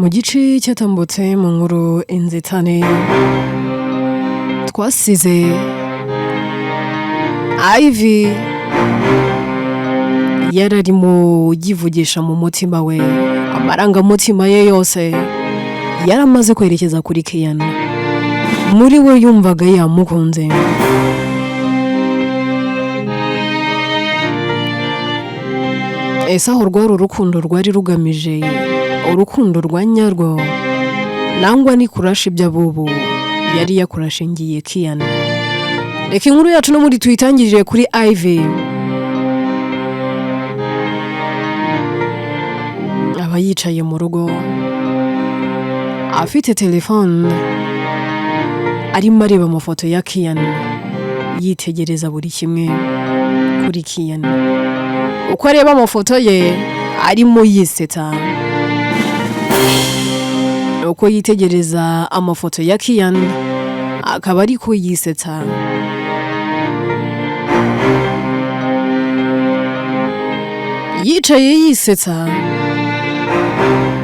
gice cyatambutse mu nkuru inzitane twasize Ivy yararimo yivugisha mu mutima we, amarangamutima ye yose yaramaze kwerekeza kuri Kian. Muri we yumvaga yamukunze. Ese aho rwari urukundo rwari rugamije urukundo rwa nyarwo nangwa ni kurasha iby'abubu yari yakurashingiye Kian. Reka inkuru yacu no muri tuyitangirire kuri Ivy. Aba yicaye mu rugo afite telefone arimo areba amafoto ya Kian, yitegereza buri kimwe kuri Kian. Uko areba amafoto ye arimo yisetsa, uko yitegereza amafoto ya Kian akaba ariko yisetsa. Yicaye yisetsa,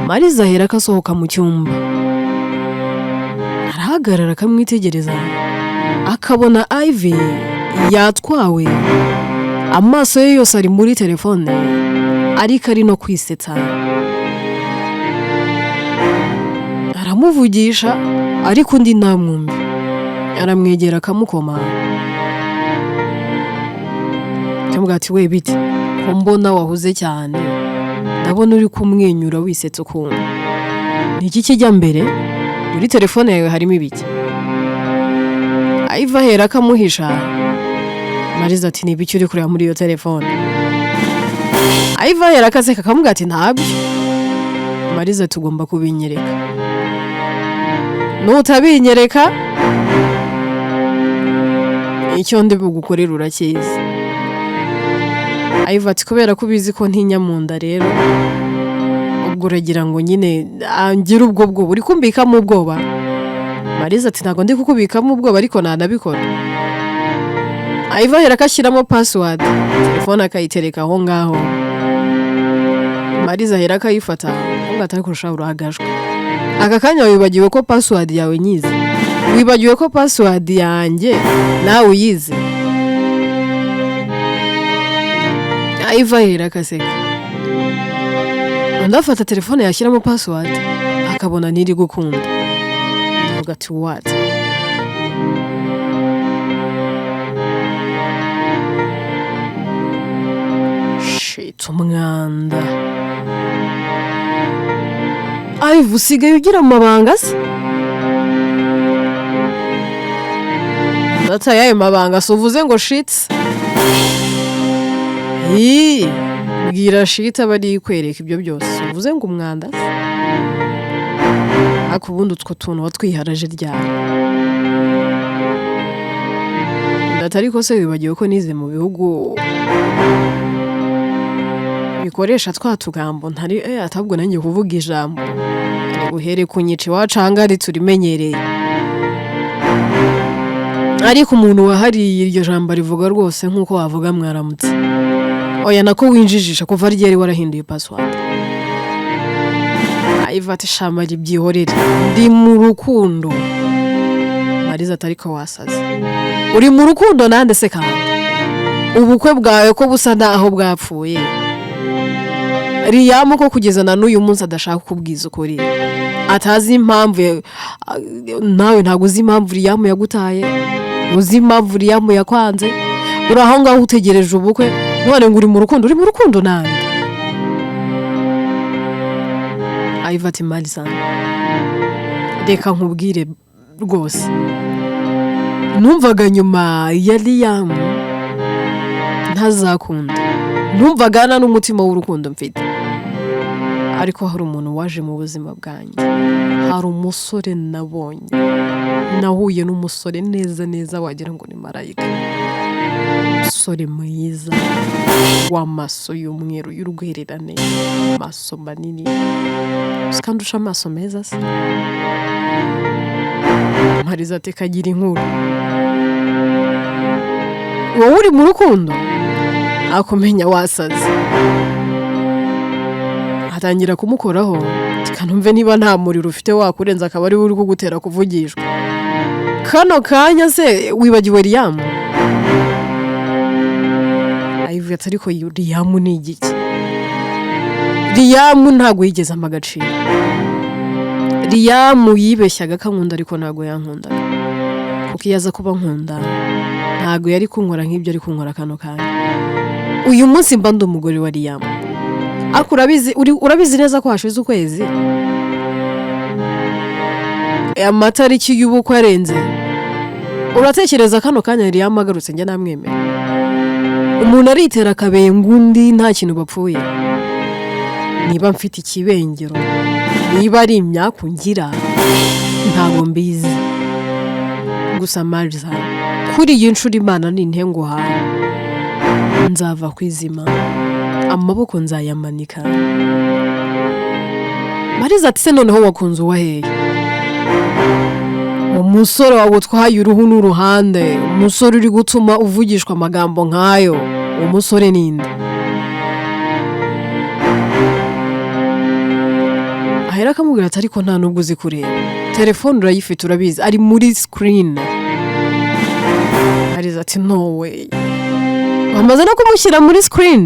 Mariza ahera akasohoka mu cyumba, arahagarara akamwitegereza, akabona Ivy yatwawe, amaso ye yose ari muri telefone ariko ari no kwisetsa. Aramuvugisha ariko undi ntamwumve, aramwegera akamukoma, akamubwira ati we bite ko mbona wahuze cyane, ndabona uri kumwenyura wisetsa ukuntu, ni iki kijya mbere muri telefone yawe harimo ibiki? Ivy ahera akamuhisha. Mariza ati nibiki uri kureba muri iyo telefone? Ivy ahera akaseka akamubwira ati ntabyo. Mariza tugomba kubinyereka, nutabinyereka icyo ndi bugukorera urakizi. Ivy ati kubera ko ubizi ko ntinya mu nda rero ubwo uragira ngo nyine angira ubwo bwo uri kumbikamo ubwoba. Mariza ati ntago ndi kukubikamo ubwoba ariko nanabikora. Ivy ahera akashyiramo password, telefone akayitereka aho ngaho. Mariza ahera akayifata, ngo atari kurusha urahagajwe. Aka kanya wibagiwe ko password yawe nyize, wibagiwe ko password yanjye nawe uyize. Ivy ahera akaseka, ndafata telefone yashyiramo password akabona niri gukunda. Avuga ati what? Shit, umwanda. Ivy usigaye ugira amabanga se? Ndata yayo mabanga so uvuze ngo shit. Bwira shit abari kwereka ibyo byose. Uvuze ngo umwanda se? Akubundi utwo tuntu watwiharaje ryari. Ndata ariko se wibagiwe ko nize mu bihugu bikoresha twa tugambo ntari atabwo nanjye kuvuga ijambo. Uhere kunyica wacanga ari turimenyereye. Ariko umuntu wahariye iryo jambo rivuga rwose nkuko wavuga mwaramutse. Oya nako winjijisha kuva ryari warahinduye password. Ivy ati shamari byihorere ndi mu rukundo. Mariza atari ko wasaze. Uri mu rukundo nande se kandi? Ubukwe bwawe ko busa naho bwapfuye. Riyamu ko kugeza na n'uyu munsi adashaka kubwiza ukuri, atazi impamvu. Nawe ntago uzi impamvu Riyamu yagutaye, uzi impamvu Riyamu yakwanze. Uraho ngaho utegereje ubukwe none ngo uri mu rukundo. Uri mu rukundo nande? Ivy ati Mariza reka nkubwire rwose, numvaga nyuma ya Riyamu ntazakunda, numvaga na n'umutima w'urukundo mfite, ariko hari umuntu waje mu buzima bwanjye. Hari umusore nabonye, nahuye n'umusore neza neza wagira ngo ni marayika. Umusore mwiza w'amaso y'umweru y'urwererane, amaso manini, sikandusha amaso meza se. Mariza ati kagira inkuru, wowe uri mu rukundo? Akumenya wasaze. Atangira kumukoraho kanumve niba nta muriro ufite wakurenza akaba ari uri kugutera kuvugishwa kano kanya se wibagiwe Liam. Ivy ati ariko Liam ni igiki? Liam ntago yigeze amagaciro. Liam yibeshyaga kankunda ariko ntago yankundaga. Kuko yaza kuba nkunda ntago yari kunkora nk'ibyo ari kunkora kano kanya. Uyu munsi mba ndi umugore wa Liam. Urabizi neza ko hashize ukwezi amatariki y'ubukwe arenze. Uratekereza kano kanya Liam agarutse njye namwemera? Umuntu aritera akabeye ngundi nta kintu bapfuye. Niba mfite ikibengero, niba ari imyaku ngira ntago mbizi. Gusa Mariza kuri iyi nshuro Imana nintenguha nzava kwizima, amaboko nzayamanika. Mariza ati se noneho wakunze uwaheye? Umusore wawe twahaye uruhu n'uruhande, umusore uri gutuma uvugishwa amagambo nkayo, umusore ninde? Ahera akamubwira ati ariko nta nubwo uzi kureba, telefone urayifite urabizi, ari muri screen. Mariza ati no way, wamaze no kumushyira muri screen?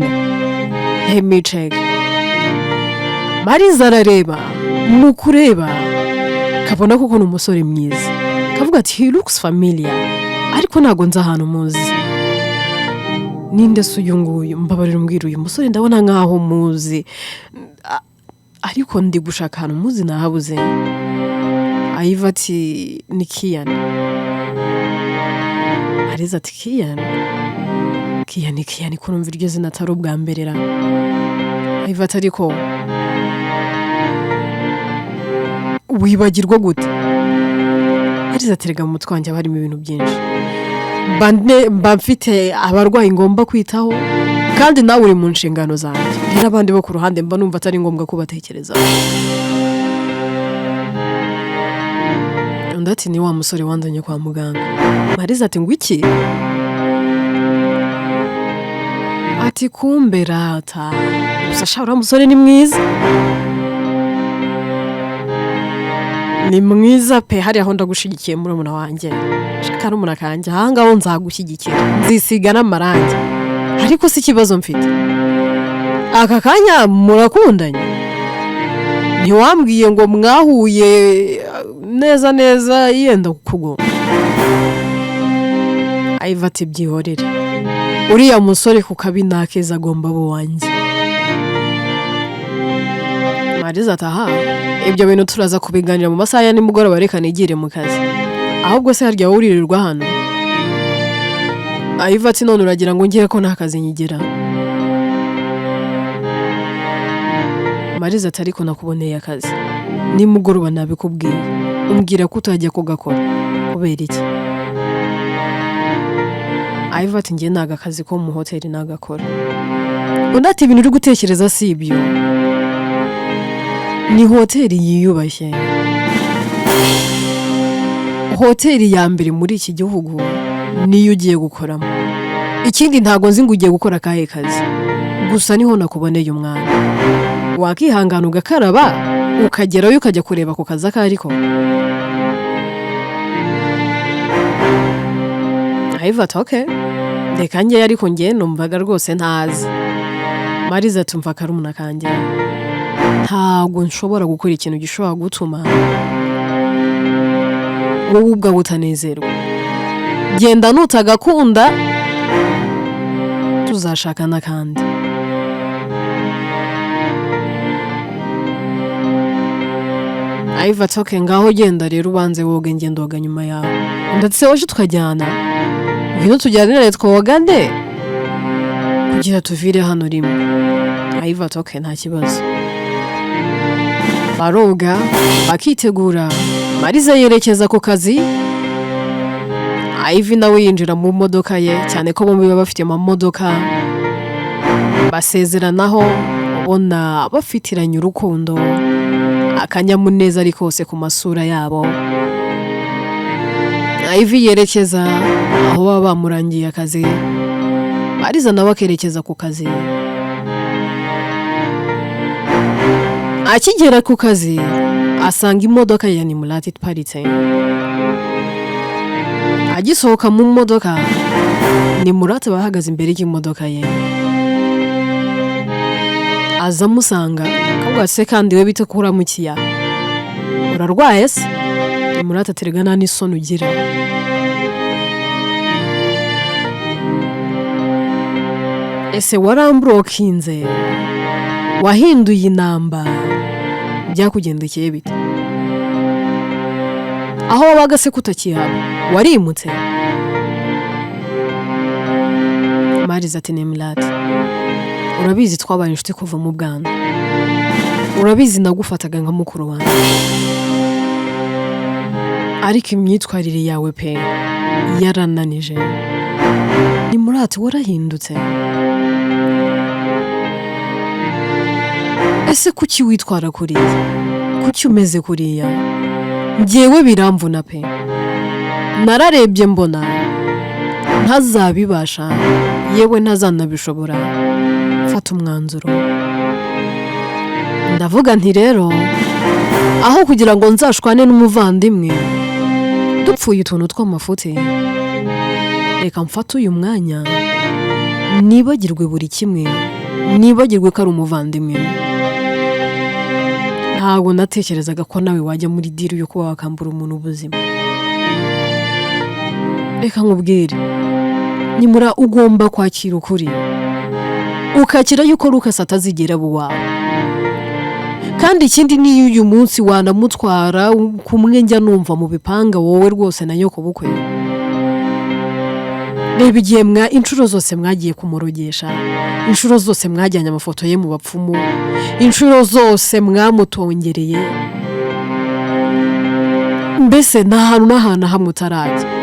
Let me check. Mariza arareba, mu kureba kabona kuko ni umusore mwiza, kavuga ati he looks familiar, ariko ntago nza ahantu muzi. Ninde se uyu nguyu? Mbabarira umbwira uyu musore ndabona nkaho muzi, ariko ndi gushaka ahantu muzi nahabuze. Ivy ati ni Kian. Mariza ati Kian? Kian kurumva iryo zina atari ubwa mbere ra. Ivy ati ariko wibagirwa gute? Mariza ati rega mu mutwe wanjye harimo ibintu byinshi, mba mfite abarwayi ngomba kwitaho kandi nawe uri mu nshingano zanjye, rero abandi bo ku ruhande mba numva atari ngombwa kubatekereza. Undi ati ni wa musore wanzanye kwa muganga. Mariza ati ngo iki? Ati kumbe rata, gusa sha uriya musore ni mwiza. Ni mwiza pe, hariya aho ndagushigikiye murumuna wanjye, shaka n'umuna kanjye ahangaho nzagushyigikira, nzisiga n'amarangi. Ariko si ikibazo mfite, aka kanya murakundanye? Ntiwambwiye ngo mwahuye neza yenda kukugoma? Ivy ati byihorere, uriya musore ku kabi nakeza agomba abo wanjye. Mariza ati aha, ibyo bintu turaza kubiganira mu masaha ya nimugoroba, reka nigire mu kazi. Ahubwo se harya uririrwa hano? Ivy ati none uragira ngo ngiye ko nta kazi nyigira? Mariza ati ariko nakuboneye akazi nimugoroba nabikubwiye, umbwira ko utajya kugakora kubera iki? Ivy ati ngiye naga akazi ko mu hoteli nagakora. Undi ati ibintu uri gutekereza si ibyo, ni hoteli yiyubashye, hoteli ya mbere muri iki gihugu niyo ugiye gukoramo. Ikindi ntago nzi ngo ugiye gukora akahe kazi, gusa niho nakuboneye umwana. Wakihangana ugakaraba ukagerayo ukajya kureba ku kazi akariko? Ivy ati okay, reka njye ariko njye numvaga rwose ntazi. Mariza ati umva karumuna kanjye, ntago nshobora gukora ikintu gishobora gutuma wowe ubwawe utanezerwa. Genda nutagakunda tuzashakana kandi. Ivy ati okay, ngaho genda rero ubanze woge njye ndoga nyuma yawe. Ndetse waje tukajyana, ngwino tujyanire twoga nde kugira tuvire hano rimwe. Ivy ati okay, nta kibazo. Baroga bakitegura, Mariza yerekeza ku kazi, Ivy nawe yinjira mu modoka ye, cyane ko bombi baba bafite amamodoka. Basezeranaho ubona bafitiranye urukundo, akanyamuneza ari kose ku masura yabo. Ivy yerekeza aho baba bamurangiye akazi, Mariza nawe akerekeza ku kazi. akigera ku kazi asanga imodoka ya Nimurati iparitse. Agisohoka mu modoka Nimurati bahagaze imbere y'imodoka ye. Aza amusanga akavuga se kandi we bite ko uramukiya, urarwaye se? Nimurati aterega nta n'isoni ugira. Ese warambrokinze, wahinduye inamba, byakugendekeye bite? Aho wabaga se kutakihaba warimutse? Mariza ati Nimurati, urabizi twabaye inshuti kuva mu bwana, urabizi nagufataga nka mukuru wanjye, ariko imyitwarire yawe pe yarananije. Nimurati warahindutse. Ese kuki witwara kuriya, kuki umeze kuriya? Njyewe biramvuna pe, nararebye mbona ntazabibasha, yewe ntazanabishobora. Fata umwanzuro. Ndavuga nti rero aho kugira ngo nzashwane n'umuvandimwe dupfuye utuntu tw'amafuti, reka mfate uyu mwanya nibagirwe buri kimwe, nibagirwe ko ari umuvandimwe. Ntabwo natekerezaga ko nawe wajya muri deal yo kuba wakambura umuntu ubuzima. Reka nkubwire, Nimura ugomba kwakira ukuri, ukakira yuko Lucas atazigera buwawe. Kandi ikindi niyo uyu munsi wanamutwara kumwe njya numva mu bipanga wowe rwose na nyoko bukwe. Reba igihe inshuro zose mwagiye kumurogesha, inshuro zose mwajyanye amafoto ye mu bapfumu, inshuro zose mwamutongereye. Mbese nta hantu n'ahantu hamwe utarajya.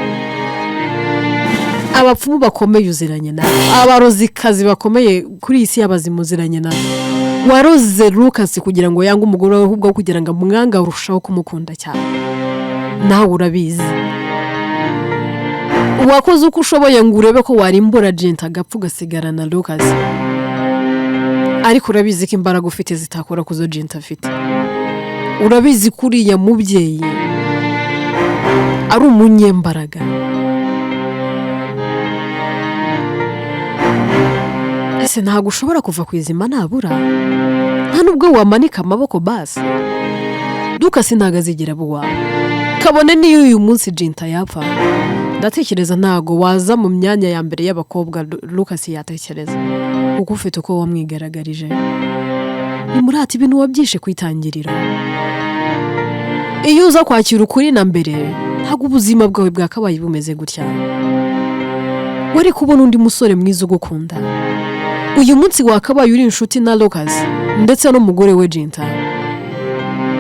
Abapfumu bakomeye uziranye nabo, abarozikazi bakomeye kuri isi y'abazimu uziranye nabo. Waroze Lucas kugira ngo yange umugore we, ahubwo kugira ngo amwanga urushaho kumukunda cyane. Nawe urabizi. Wakoze uko ushoboye ngo urebe ko warimbura Jent agapfa ugasigara na Lucas. Ariko urabizi ko imbaraga ufite zitakora kuzo Jent afite. Urabizi kuri ya mubyeyi ari umunyembaraga. Ese ntago ushobora kuva kwizima nabura, nta nubwo wamanika amaboko basi. Lucas ntago azigera buwawe, kabone niyo uyu munsi Jent yapfa. Ndatekereza ntago waza mu myanya ya mbere y'abakobwa Lucas yatekereza, kuko ufite uko wamwigaragarije. Nimurati ibintu wabyishe kwitangirira. Iyo uza kwakira ukuri na mbere, ntago ubuzima bwawe bwakabaye bumeze gutya. Wari kubona undi musore mwiza ugukunda. Uyu munsi wakabaye uri inshuti na Lucas ndetse n'umugore we Jent.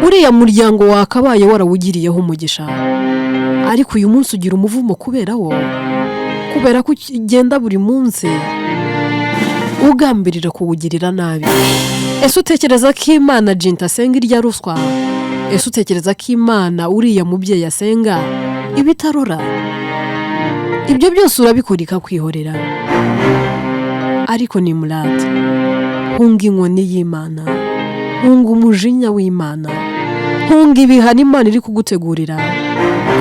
Uriya muryango wakabaye warawugiriyeho umugisha. Ariko uyu munsi ugira umuvumo kubera ko ugenda buri munsi ugambirira kuwugirira nabi. Ese utekereza ko Imana Jent asenga irya ruswa? Ese utekereza ko Imana uriya mubyeyi asenga ibitarora? Ibyo byose urabikora ikakwihorera. Ariko Nimurati, hunga inkoni y'Imana, hunga umujinya w'Imana, hunga ibihano Imana iri kugutegurira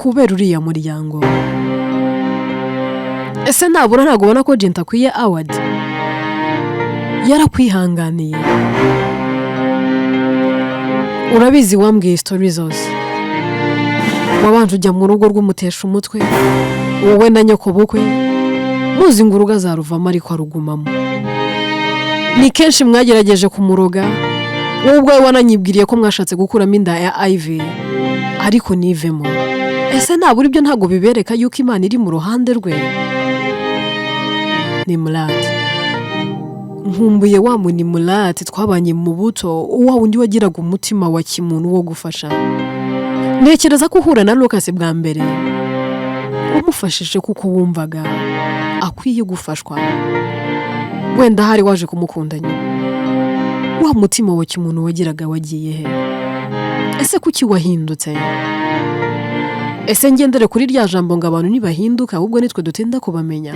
kubera uriya muryango. Ese ntabura ntago ubona ko Jent akwiye award? Yarakwihanganiye. Urabizi wambwiye story zose. Wabanje ujya mu rugo rw'umutesha umutwe, wowe na nyoko bukwe, muzi ngo urugo azaruvamo ariko arugumamo. Ni kenshi mwagerageje kumuroga, wowe ubwawe wananyibwiriye ko mwashatse gukuramo inda ya Ivy, ariko nivemo. Ese ntabura ibyo ntago bibereka yuko Imana iri mu ruhande rwe? Nimurati, nkumbuye wa Nimurati twabanye mu buto, wa wundi wagiraga umutima wa kimuntu wo gufasha. Ntekereza ko uhura na Lucas bwa mbere umufashije kuko wumvaga akwiye gufashwa. Wenda hari waje kumukunda nyuma. Wa mutima wa kimuntu wagiraga wagiye he? Ese kuki wahindutse? Ese ngendere kuri rya jambo ngo abantu nibahinduka ahubwo nitwe dutinda kubamenya?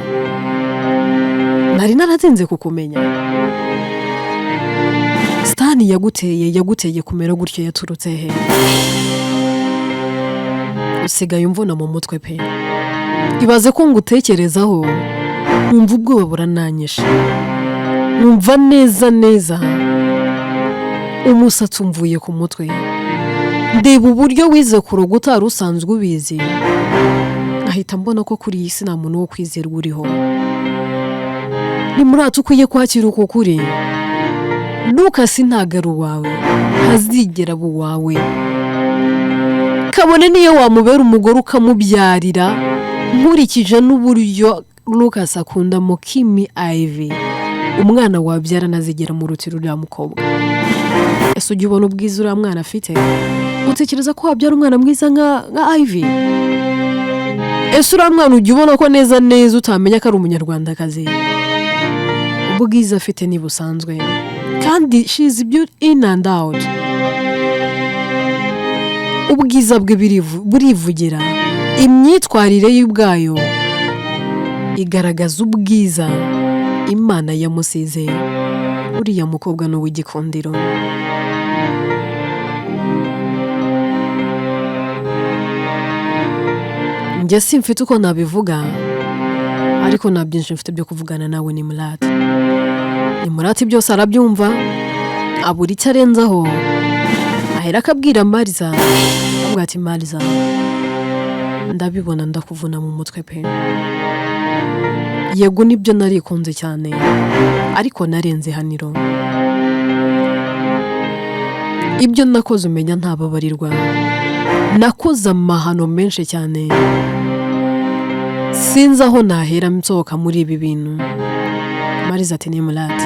Nari naratinze kukumenya. satani yaguteye kumera gutyo yaturutse he? Usigaye umvuna mu mutwe pe. Ibaze ko ngutekerezaho numva ubwoba burananyishe, numva neza umusatsi umvuye ku mutwe. Ndeba uburyo wize kuroga utari usanzwe ubizi, ahita mbona ko kuri iyi si nta muntu wo kwizerwa uriho. Nimurata ukwiye kwakira uko kuri. Lucas ntago ari uwawe, ntazigera aba uwawe. Kabone niyo wamubera umugore ukamubyarira, nkurikije n'uburyo Lucas akunda Mukimi Ivy, umwana wabyara nazigera mu rutiro rya mukobwa. Ese ujya ubona ubwiza uriya mwana afite? Utekereza ko wabyara umwana mwiza nka Ivy? Ese uriya mwana ujya ubona ko neza utamenya ko ari umunyarwandakazi? Ubwiza afite ni busanzwe, kandi she is beautiful in and out. Ubwiza bwe burivugira, imyitwarire y'ubwayo igaragaza ubwiza Imana yamusize. Uriya mukobwa ni uw'igikundiro. Njye simfite uko nabivuga, ariko nta byinshi mfite byo kuvugana nawe. Nimurati byose arabyumva, abura icyo arenzaho, ahera akabwira Mariza, avuga ati Mariza, ndabibona ndakuvuna mu mutwe pe. Yego nibyo narikunze cyane, ariko narenze haniro. Ibyo nakoze umenya ntababarirwa, nakoze amahano menshi cyane, sinzi aho nahera nsohoka muri ibi bintu. Mariza ati Nimurati,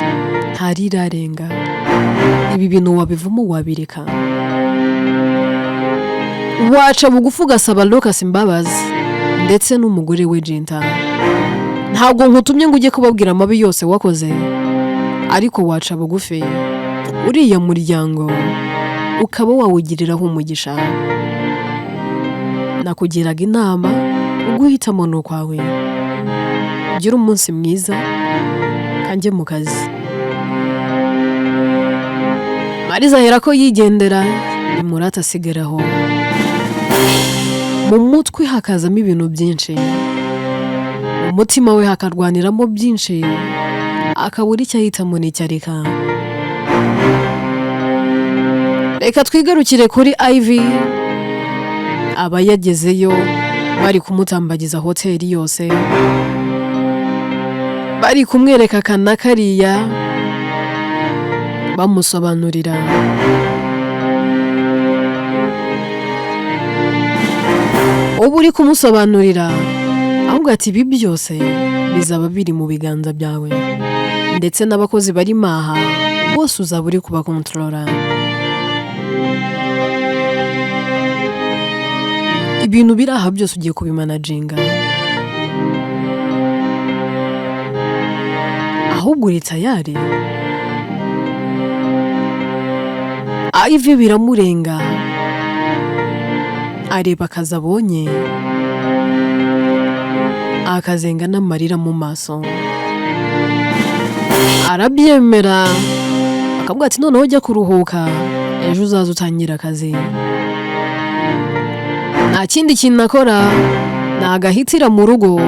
ntarirarenga, ibi bintu wabivamo wabireka, waca bugufi ugasaba Lucas imbabazi ndetse n'umugore we Jinta. Ntabwo nkutumye ngo ujye kubabwira amabi yose wakoze, ariko waca bugufi uriya muryango ukaba wawugiriraho umugisha. Nakugiraga inama, uguhitamo ni ukwawe. Ugira umunsi mwiza, kanjye mu kazi. Mariza ahera ko yigendera, Nimurata asigaraho. Mu mutwe hakazamo ibintu byinshi, umutima we hakarwaniramo byinshi, akabura icyo ahitamo n'icyo areka. Reka twigarukire kuri Ivy. Aba yagezeyo bari kumutambagiza hoteli yose, bari kumwereka kana kariya, bamusobanurira. Ubu uri kumusobanurira, ahubwo ati ibi byose bizaba biri mu biganza byawe, ndetse n'abakozi bari maha bose uzaba uri kubakontorora. Ibintu biri aha byose ugiye kubimanaginga, ahubwo uri tayari. Ivy biramurenga, areba akazi abonye, akazenga n'amarira mu maso, arabyemera, akavuga ati noneho ujya kuruhuka, ejo uzaza utangira akazi. Nta kindi kintu akora, nagahitira mu rugo,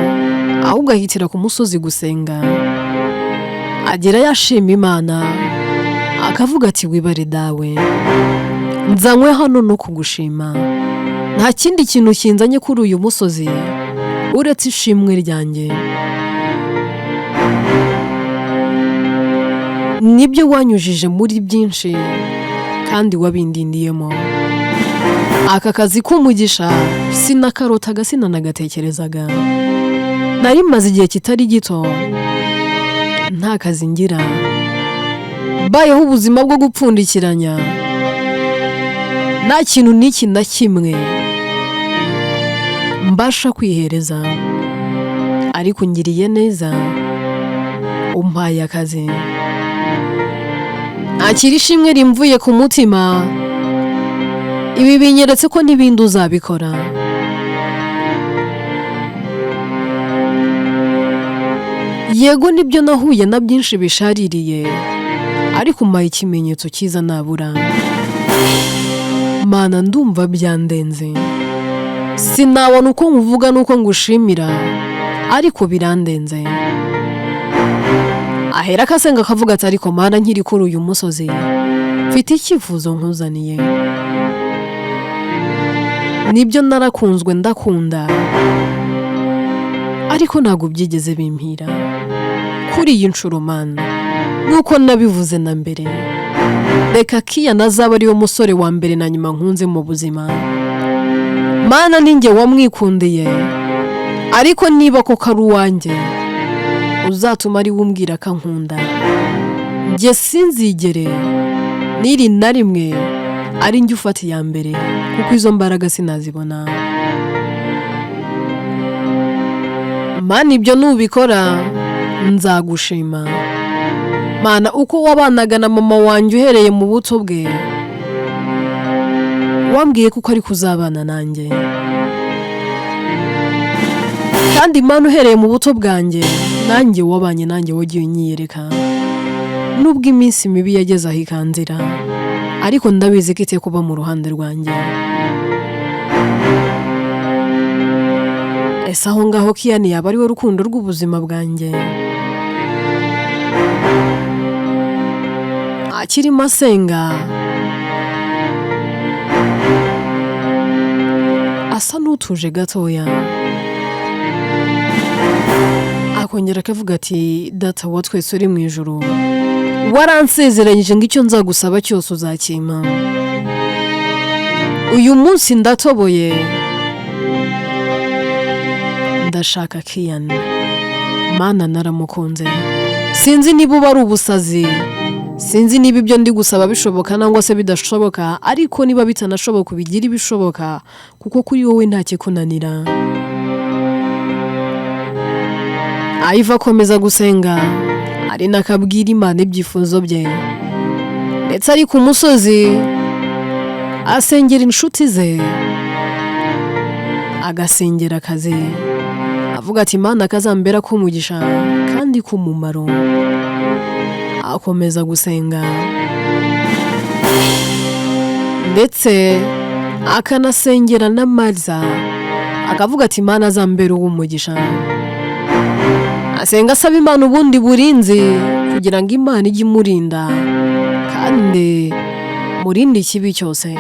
ahubwo ahitira ku musozi gusenga. Agera yashima Imana, akavuga ati wibare dawe, nzanywe hano no kugushima. Nta kindi kintu kinzanye kuri uyu musozi uretse ishimwe ryanjye. Nibyo wanyujije muri byinshi kandi wabindindiyemo. Aka kazi k'umugisha sinakarotaga, sinanagatekerezaga. Nari maze igihe kitari gito nta kazi ngira, bayeho ubuzima bwo gupfundikiranya, nta kintu n'iki na kimwe mbasha kwihereza, ariko ngiriye neza umpaye akazi. Akira ishimwe rimvuye ku mutima. Ibi binyeretse ko n'ibindi uzabikora. Yego nibyo nahuye na byinshi bishaririye, ariko umpaye ikimenyetso cyiza nabura. Mana ndumva byandenze, sinabona uko nkuvuga nuko ngushimira, ariko birandenze. Ahera akasenga akavuga ati ariko Mana nkiri kuri uyu musozi mfite icyifuzo nkuzaniye. Nibyo narakunzwe ndakunda, ariko ntabwo byigeze bimpira kuri iyi nshuro Mana, nuko nabivuze na mbere. Reka Kian azaba ariwe musore wa mbere na nyuma nkunze mu buzima. Mana ninjye wamwikundiye, ariko niba koko ari uwanjye uzatuma ari wumbwira ko ankunda. Njye sinzigere niri na rimwe ari njye ufata iya mbere, kuko izo mbaraga sinazibona. Mana ibyo nubikora nzagushima. Mana uko wabanaga na mama wanjye uhereye mu buto bwe, wambwiye kuko ari kuzabana nanjye. Kandi Mana uhereye mu buto bwanjye nanjye wabanye nanjye, wagiye unyiyereka. Nubwo iminsi mibi yageze aho ikanzira, ariko ndabizi ko iteye kuba mu ruhande rwanjye. Ese aho ngaho Kian yaba ari we rukundo rw'ubuzima bwanjye? Akirimo asenga asa n'utuje gatoya, akongera akavuga ati data wa twese uri mu ijuru, waransezeranyije ngo icyo nzagusaba cyose uzakimpa. Uyu munsi ndatoboye, ndashaka Kian. Mana naramukunze, sinzi niba uba ari ubusazi, sinzi niba ibyo ndi gusaba bishoboka nangwa se bidashoboka, ariko niba bitanashoboka ubigira ibishoboka, kuko kuri wowe nta kikunanira. Iva akomeza gusenga, ari nakabwira Imana ibyifuzo bye, ndetse ari ku musozi asengera inshuti ze, agasengera akazi, avuga ati Imana kazambera kumugisha kandi kumumaro. Akomeza gusenga ndetse akanasengera na Marza, akavuga ati Imana azambera uw'umugisha. Asenga asaba Imana ubundi burinzi kugira ngo Imana ijye imurinda kandi murinde ikibi cyose.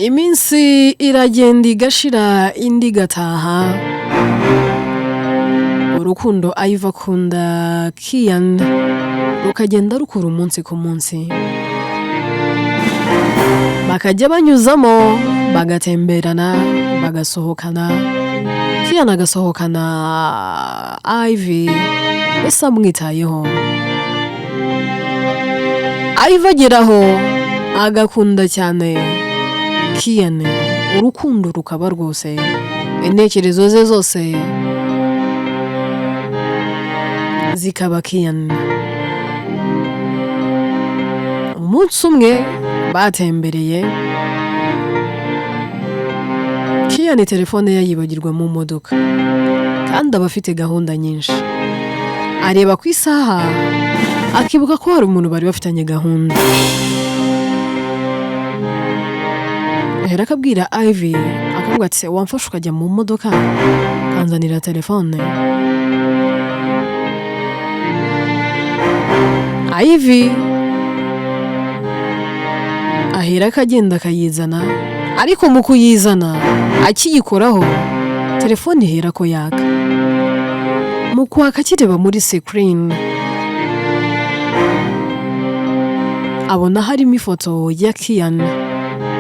Iminsi iragenda igashira indi gataha, urukundo Iva akunda Kian rukagenda rukura umunsi ku munsi. Bakajya banyuzamo, bagatemberana, bagasohokana, Kian agasohokana Ivy, ese amwitayeho. Iva ageraho agakunda cyane Kian, urukundo rukaba rwose, intekerezo ze zose zikaba Kian. Umunsi umwe batembereye, Kian telefone ye yibagirwa mu modoka, kandi aba afite gahunda nyinshi. Areba ku isaha akibuka ko hari umuntu bari bafitanye gahunda. Ahera akabwira Ivy, akavuga ati wamfasha ukajya mu modoka kanzanira telefone. Ivy ahera akagenda akayizana, ariko mu kuyizana akiyikoraho telefone ihera ko yaka. Mu kwaka akireba muri screen abona harimo ifoto ya Kian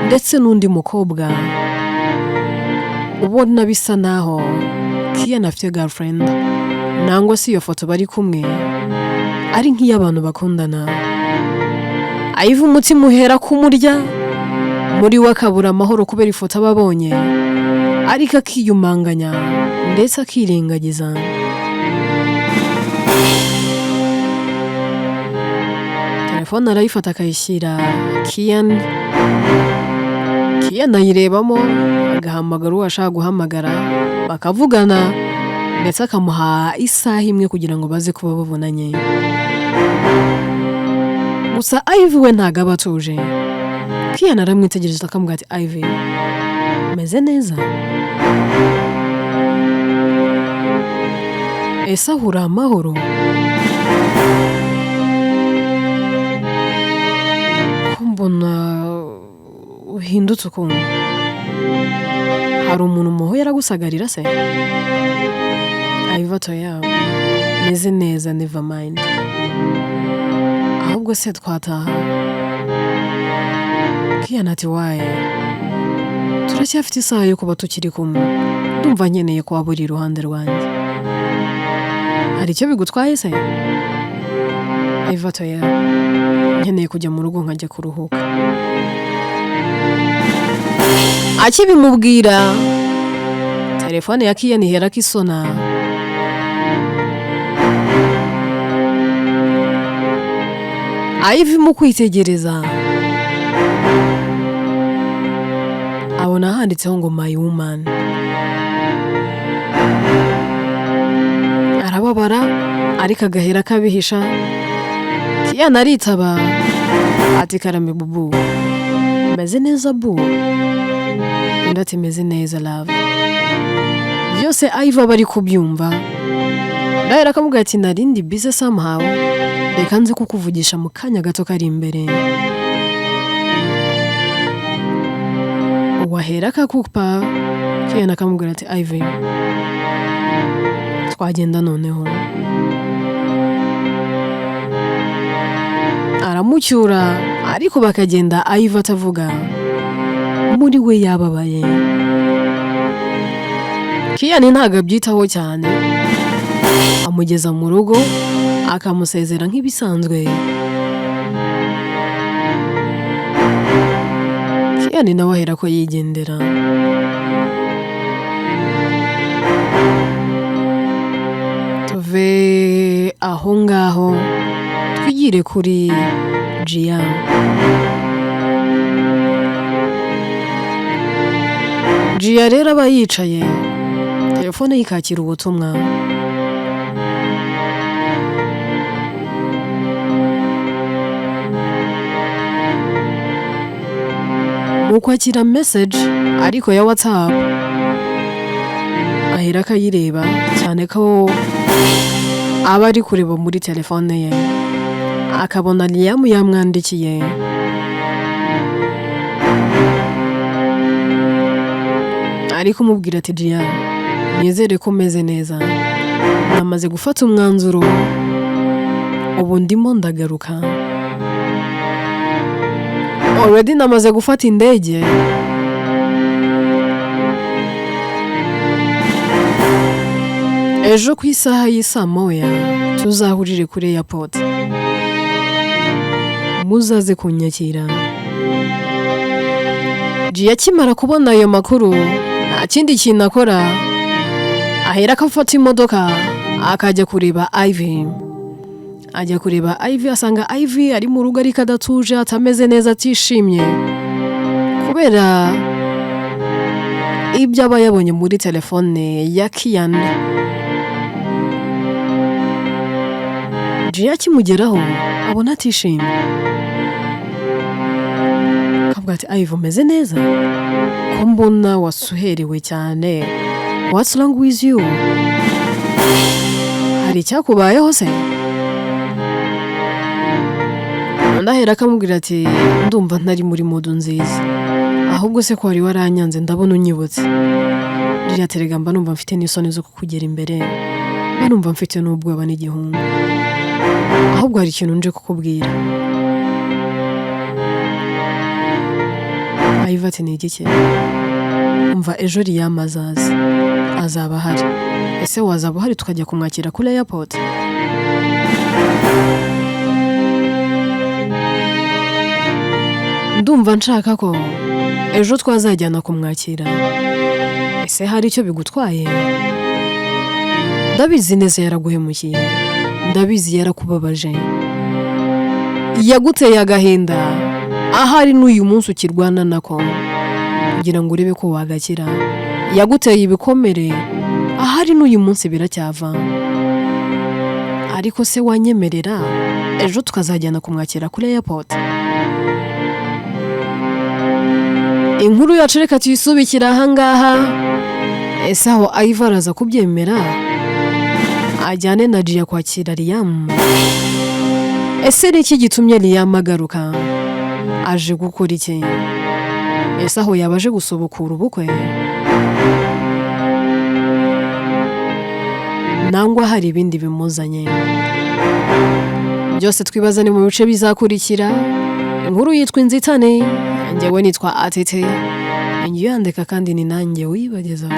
ndetse n'undi mukobwa, ubona bisa naho Kian afite girlfriend, nangwa si iyo foto bari kumwe ari nk'iy'abantu bakundana. Iva umutima uhera kumurya, muri we akabura amahoro kubera ifoto ababonye, ariko akiyumanganya ndetse akirengagiza. Telefone arayifata akayishyira Kian. Kian ayirebamo, agahamagara uwo ashaka guhamagara, bakavugana ndetse akamuha isaha imwe kugira ngo baze kuba babonanye. Gusa Ivy we ntago aba atuje. Kian aramwitegereza akamubwira ati Ivy meze neza? Ese ahura amahoro? Mbona uhindutse ukuntu. Hari umuntu muho yaragusagarira se? Ivy ati oya meze neza, never mind. Ahubwo se twataha? Kian ati waye turacyafite isaha yo kuba tukiri kumwe, ndumva nkeneye kuba buri iruhande rwanjye. Hari icyo bigutwaye se? Ivy ati oya nkeneye kujya mu rugo nkajya kuruhuka. Akibimubwira telefone ya Kian iherako isona. Ivy mu kwitegereza abona handitseho ngo my woman. Arababara ariko agahera kabihisha. Kian aritaba ati karame bubu meze neza bu? Undi ati meze neza love. Byose Ivy bari kubyumva. Ndahera akamubwira ati narindi busy somehow, reka nze kukuvugisha mu kanya gato kari imbere. Wahera akakupa. Kian akamubwira ati Ivy twagenda noneho. Aramucyura ariko bakagenda Ivy atavuga, muri we yababaye. Kian ntago abyitaho cyane, amugeza mu rugo akamusezera nk'ibisanzwe. Kian nawe ahera ko yigendera. Tuve aho ngaho twigire kuri Gia. Gia rero aba yicaye, telefone yikakira ubutumwa. Mukwakira message ariko ya WhatsApp. Ahera akayireba cyane ko aba ari kureba muri telefone ye, akabona Liam yamwandikiye. Ariko mubwira ati Gia nizere ko meze neza, namaze gufata umwanzuro, ubu ndimo ndagaruka. Already namaze gufata indege. Ejo ku isaha y'isa moya tuzahurire kuri airport, muzaze kunyakira. Gia akimara kubona ayo makuru nta kindi kintu akora, ahera akafata imodoka akajya kureba Ivy. Ajya kureba Ivy asanga Ivy ari mu rugo ariko adatuje, atameze neza, atishimye kubera ibyo aba yabonye muri telefone ya Kian. Gia akimugeraho abona atishimye, akavuga ati Ivy umeze neza? Ko mbona wasuherewe cyane, what's wrong with you? Hari icyakubayeho se? Ndahera akamubwira ati ndumva ntari muri mood nziza, ahubwo se ko wari waranyanze ndabona unyibutse. Gia terega mba numva mfite n'isoni zo kukugera imbere, mba numva mfite n'ubwoba n'igihunga, ahubwo hari ikintu nje kukubwira. Ivy ati ni igiki? Umva ejo Liam azaba ahari. Ese wazaba uhari tukajya kumwakira kuri airport? Ndumva nshaka ko ejo twazajyana kumwakira. Ese hari icyo bigutwaye? Ndabizi neza yaraguhemukiye, ndabizi yarakubabaje, yaguteye agahinda, ahari n'uyu munsi ukirwana nako kugira ngo urebe ko wagakira. Yaguteye ibikomere ahari n'uyu munsi biracyava. Ariko se wanyemerera ejo tukazajyana kumwakira kuri airport? Inkuru yacu reka tuyisubikira ahangaha. Ese aho Iva araza kubyemera ajyane na Gia kwakira Liam? Ese ni iki gitumye Liam agaruka? Aje gukora iki? Ese aho yabaje gusubukura ubukwe? Nangwa hari ibindi bimuzanye? Byose twibaza ni mu bice bizakurikira. Inkuru yitwa Inzitane, njyewe nitwa Atete, njye yandika kandi ni nanjye uyibageza.